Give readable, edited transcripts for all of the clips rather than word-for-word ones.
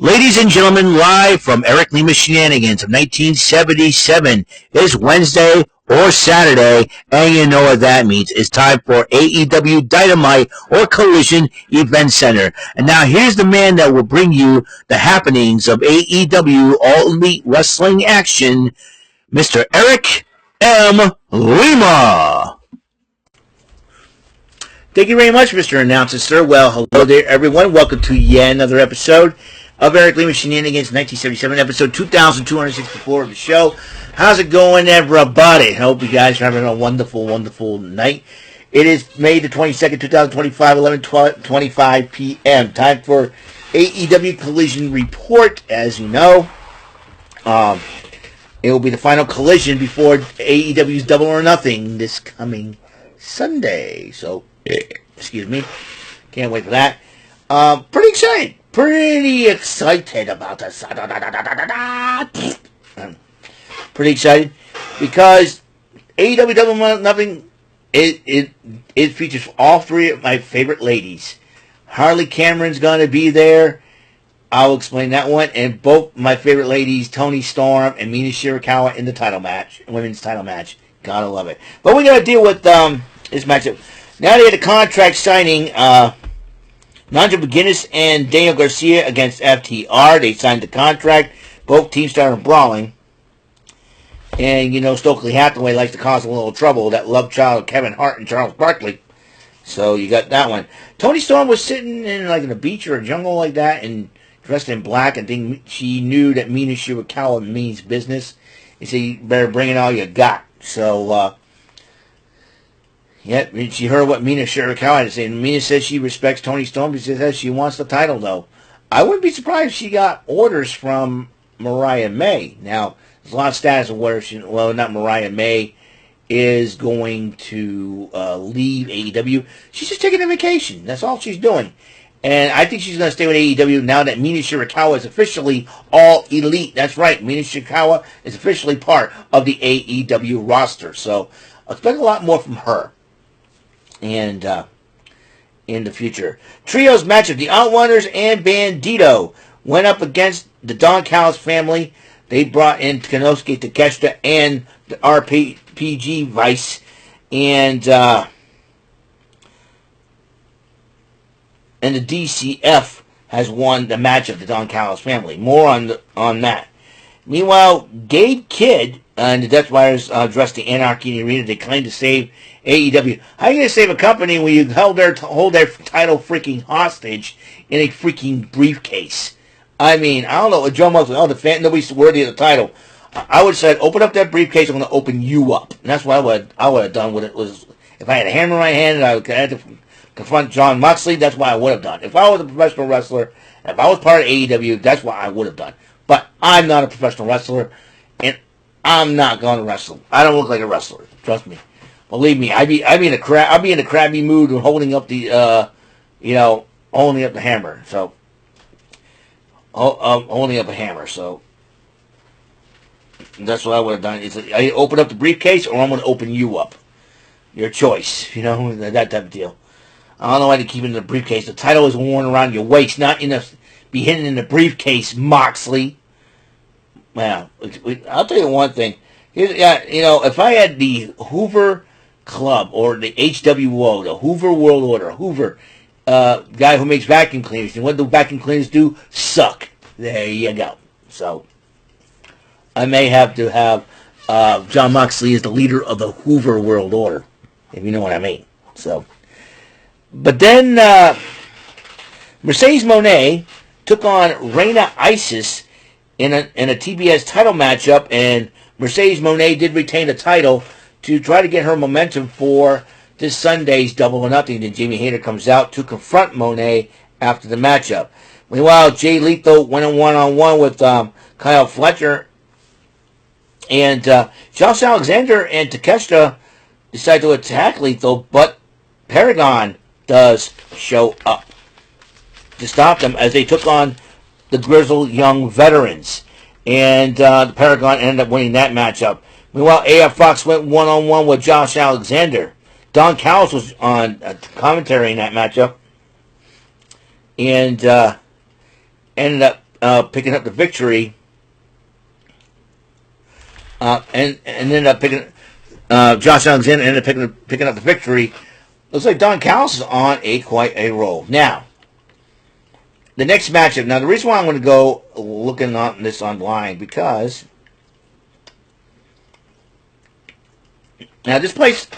Ladies and gentlemen, live from Eric Lima Shenanigans of 1977. It's Wednesday or Saturday, and you know what that means. It's time for AEW Dynamite or Collision Event Center. And now here's the man that will bring you the happenings of AEW All Elite Wrestling action, Mr. Eric M. Lima. Thank you very much, Mr. Announcer, sir. Well, hello there, everyone. Welcome to yet another episode of Eric Lima Shenanigans, 1977, episode 2264 of the show. How's it going, everybody? I hope you guys are having a wonderful, wonderful night. It is May the 22nd, 2025, 11:25 p.m. Time for AEW Collision Report. As you know, it will be the final collision before AEW's Double or Nothing this coming Sunday. So, excuse me. Can't wait for that. Pretty excited. Pretty excited about this. Pretty excited because AEW Double or Nothing, it features all three of my favorite ladies. Harley Cameron's going to be there. I'll explain that one. And both my favorite ladies, Toni Storm and Mina Shirakawa, in the title match, women's title match. Gotta love it. But we're going to deal with this matchup. Now they had a contract signing. Nigel McGuinness and Daniel Garcia against FTR. They signed the contract. Both teams started brawling. And, you know, Stokely Hathaway likes to cause a little trouble. That love child of Kevin Hart and Charles Barkley. So you got that one. Toni Storm was sitting in like in a beach or a jungle like that and dressed in black. I think she knew that Mina Shirakawa means business. And said, you better bring in all you got. So, yeah, she heard what Mina Shirakawa had to say. And Mina says she respects Toni Storm. She says she wants the title, though. I wouldn't be surprised if she got orders from Mariah May. Now, there's a lot of status of where not Mariah May is going to leave AEW. She's just taking a vacation. That's all she's doing. And I think she's going to stay with AEW now that Mina Shirakawa is officially All Elite. That's right. Mina Shirakawa is officially part of the AEW roster. So, I expect a lot more from her. And in the future. Trios match of the Outrunners and Bandito went up against the Don Callis family. They brought in Konosuke Takeshita and the RPG Vice. And the DCF has won the match of the Don Callis family. More on that. Meanwhile, Gabe Kidd and the Death Riders addressed the Anarchy in the Arena. They claim to save AEW. How are you going to save a company when you hold their title freaking hostage in a freaking briefcase? I mean, I don't know. Joe Mosley, nobody's worthy of the title. I would have said, open up that briefcase. I'm going to open you up. And that's what I would have done with it. Was if I had a hammer in my hand and I had to confront John Moxley, that's what I would have done. If I was a professional wrestler, if I was part of AEW, that's what I would have done. But I'm not a professional wrestler, and I'm not going to wrestle. I don't look like a wrestler. Trust me. Believe me, I'd be in a crabby mood holding up the holding up the hammer. So, holding up a hammer. So that's what I would have done. It's I open up the briefcase, or I'm going to open you up. Your choice. You know, that type of deal. I don't know why they keep it in the briefcase. The title is worn around your waist, not be hidden in the briefcase, Moxley. Well, I'll tell you one thing. If I had the Hoover Club or the HWO, the Hoover World Order, Hoover, guy who makes vacuum cleaners, and what do vacuum cleaners do? Suck. There you go. So, I may have to have John Moxley as the leader of the Hoover World Order, if you know what I mean. So, but then Mercedes Moné took on Reina Isis in a TBS title matchup, and Mercedes Moné did retain the title to try to get her momentum for this Sunday's Double or Nothing. Then Jamie Hayter comes out to confront Moné after the matchup. Meanwhile, Jay Lethal went in one-on-one with Kyle Fletcher, and Josh Alexander and Takeshita decide to attack Lethal, but Paragon does show up to stop them as they took on the grizzled young veterans. And the Paragon ended up winning that matchup. Meanwhile, AF Fox went one-on-one with Josh Alexander. Don Callis was on commentary in that matchup. And ended up picking up the victory, and ended up picking. Josh Alexander ended up picking up the victory. Looks like Don Callis is on quite a roll. Now, the next matchup. Now, the reason why I'm going to go looking on this online because now this place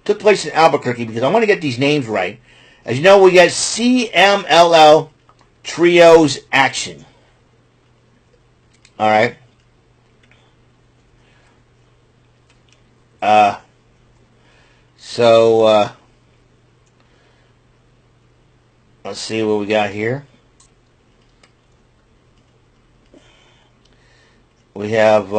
took place in Albuquerque because I want to get these names right. As you know, we got CMLL Trios Action. All right. So let's see what we got here. We have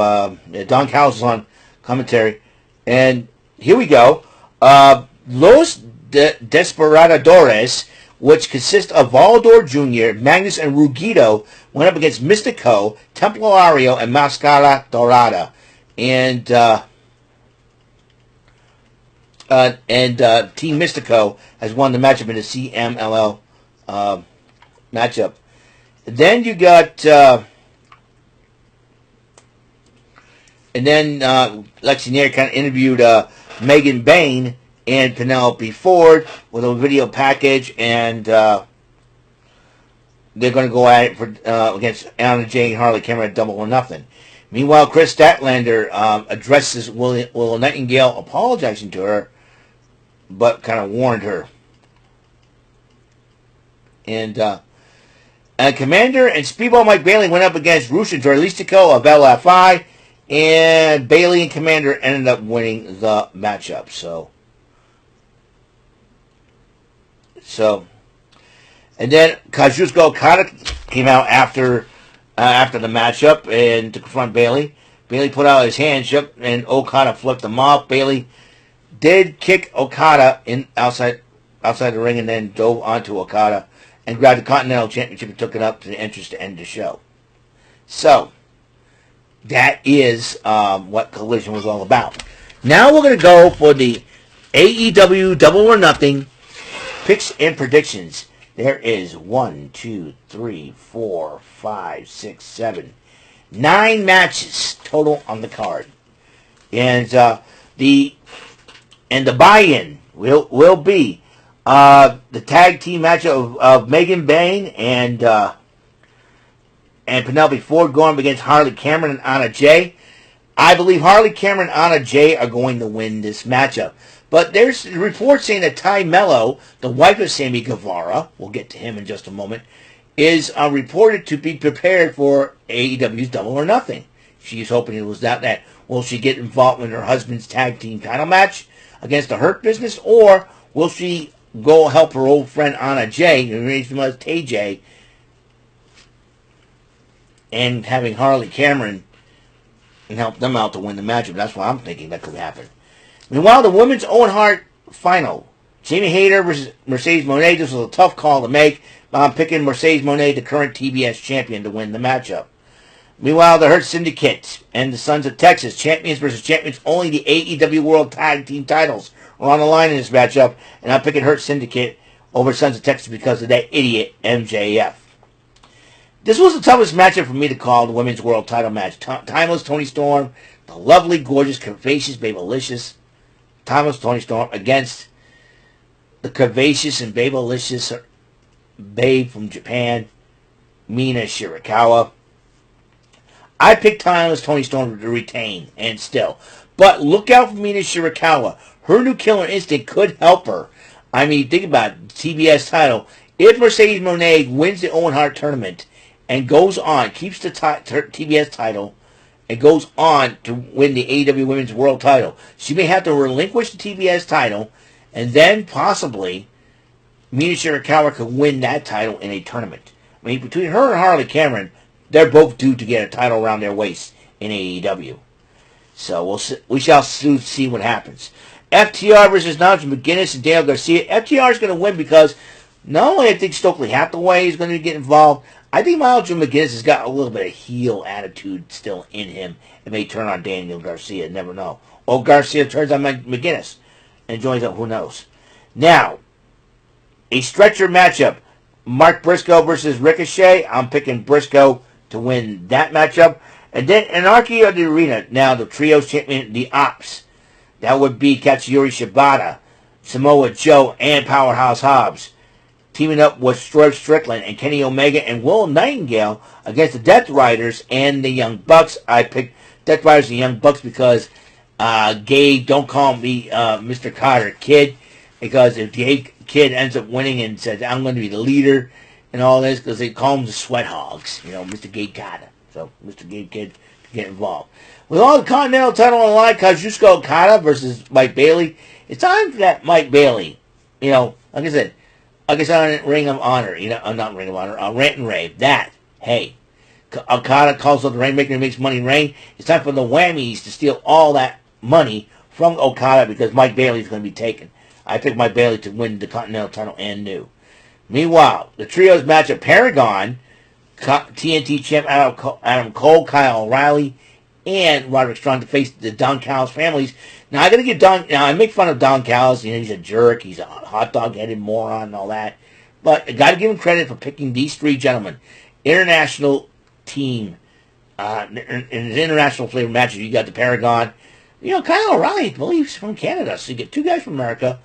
Don Callis on commentary, and here we go. Los Desperadores, which consists of Volador Jr., Magnus, and Rugido, went up against Mystico, Templario, and Mascara Dorada, and Team Mystico has won the matchup in the CMLL matchup. Then you got, and then Lexi Nair kind of interviewed Megan Bain and Penelope Ford with a video package, and they're going to go at it for against Anna Jay and Harley Cameron at Double or Nothing. Meanwhile, Chris Statlander addresses Willow Nightingale, apologizing to her, but kind of warned her. And Commander and Speedball Mike Bailey went up against Rush and Jorlistico of LFI, and Bailey and Commander ended up winning the matchup. And then Kazuchika Okada came out after the matchup and to confront Bailey. Bailey put out his hand, and Okada flipped him off. Bailey did kick Okada outside the ring and then dove onto Okada and grabbed the Continental Championship and took it up to the entrance to end the show. So, that is what Collision was all about. Now we're going to go for the AEW Double or Nothing picks and predictions. There is 1, 2, 3, 4, 5, 6, 7, 9 matches total on the card, and the buy-in will be the tag team match of Megan Bain and Penelope Ford going up against Harley Cameron and Anna Jay. I believe Harley Cameron and Anna Jay are going to win this matchup. But there's reports saying that Ty Mello, the wife of Sammy Guevara, we'll get to him in just a moment, is reported to be prepared for AEW's Double or Nothing. She's hoping it was that. Will she get involved in her husband's tag team title match against the Hurt Business, or will she go help her old friend Anna Jay, who raised him as TJ, and having Harley Cameron and help them out to win the matchup? That's what I'm thinking that could happen. Meanwhile, the women's Owen Hart final. Jamie Hayter versus Mercedes Moné. This was a tough call to make, but I'm picking Mercedes Moné, the current TBS champion, to win the matchup. Meanwhile, the Hurt Syndicate and the Sons of Texas, champions versus champions, only the AEW World Tag Team titles are on the line in this matchup, and I'm picking Hurt Syndicate over Sons of Texas because of that idiot MJF. This was the toughest matchup for me to call, the women's world title match. Timeless Toni Storm, the lovely, gorgeous, curvaceous, babylicious Timeless Toni Storm against the curvaceous and babylicious babe from Japan, Mina Shirakawa. I picked Timeless Toni Storm to retain, and still. But look out for Mina Shirakawa. Her new Killer Instinct could help her. I mean, think about it, TBS title. If Mercedes Moné wins the Owen Hart tournament and goes on, keeps the TBS title, and goes on to win the AEW Women's World title, she may have to relinquish the TBS title, and then possibly Mina Shirakawa could win that title in a tournament. I mean, between her and Harley Cameron, they're both due to get a title around their waist in AEW. So we shall soon see what happens. FTR versus Nigel McGuinness and Daniel Garcia. FTR is going to win because not only I think Stokely Hathaway is going to get involved, I think Nigel McGuinness has got a little bit of heel attitude still in him and may turn on Daniel Garcia. Never know. Or Garcia turns on McGuinness and joins up. Who knows? Now, a stretcher matchup. Mark Briscoe versus Ricochet. I'm picking Briscoe to win that matchup. And then Anarchy of the Arena. Now the Trios champion, the Ops. That would be Katsuyori Shibata, Samoa Joe, and Powerhouse Hobbs, teaming up with Swerve Strickland and Kenny Omega and Will Nightingale against the Death Riders and the Young Bucks. I picked Death Riders and Young Bucks because Gabe, don't call me Mr. Carter Kid, because if the Kid ends up winning and says, I'm going to be the leader and all this, because they call him the Sweat Hogs, Mr. Gabe Carter. So Mr. Gabe Kid can get involved. With all the Continental title on the line, Kazuchika Okada versus Mike Bailey. It's time for that Mike Bailey. Like I said on Ring of Honor, not Ring of Honor, Rant and Rave. That, hey, Okada calls up the Rainmaker and makes money rain. It's time for the Whammies to steal all that money from Okada because Mike Bailey is going to be taken. I picked Mike Bailey to win the Continental title and new. Meanwhile, the trios match at Paragon, TNT champ Adam Cole, Kyle O'Reilly, and Roderick Strong to face the Don Callis families. Now, I got to give now I make fun of Don Callis. He's a jerk. He's a hot dog-headed moron and all that. But I got to give him credit for picking these three gentlemen. International team. In the international flavor matches, you got the Paragon. Kyle O'Reilly, I believe, is from Canada. So you get two guys from America,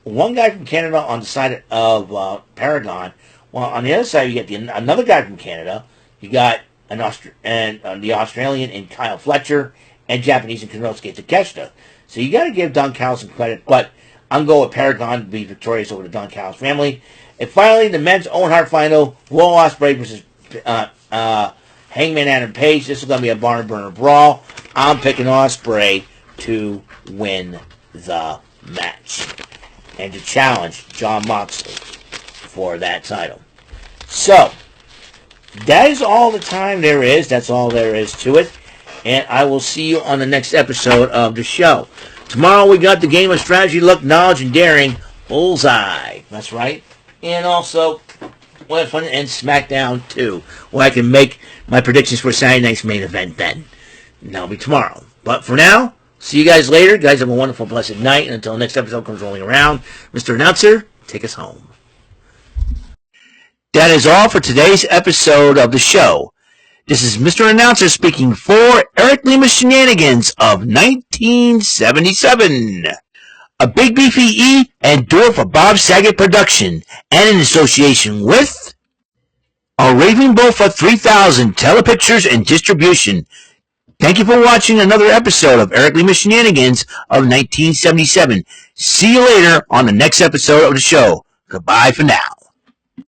one guy from Canada on the side of Paragon. Well, on the other side, you get another guy from Canada. You got the Australian in Kyle Fletcher, and Japanese in Konosuke Takeshita. So you got to give Don Callis some credit, but I'm going with Paragon to be victorious over the Don Callis family. And finally, the men's Owen Hart final, Will Ospreay versus Hangman Adam Page. This is going to be a barn burner brawl. I'm picking Ospreay to win the match and to challenge Jon Moxley for that title. So, that is all the time there is. That's all there is to it. And I will see you on the next episode of the show. Tomorrow we got the game of strategy, luck, knowledge, and daring. Bullseye. That's right. And also, we'll have fun and SmackDown 2, where I can make my predictions for Saturday night's main event then. And that'll be tomorrow. But for now, see you guys later. Guys, have a wonderful, blessed night. And until the next episode comes rolling around, Mr. Announcer, take us home. That is all for today's episode of the show. This is Mr. Announcer speaking for Eric Lima Shenanigans of 1977. A Big Beefy E and door for Bob Saget production, and in association with a Raving Bull for 3000 Telepictures and Distribution. Thank you for watching another episode of Eric Lima Shenanigans of 1977. See you later on the next episode of the show. Goodbye for now.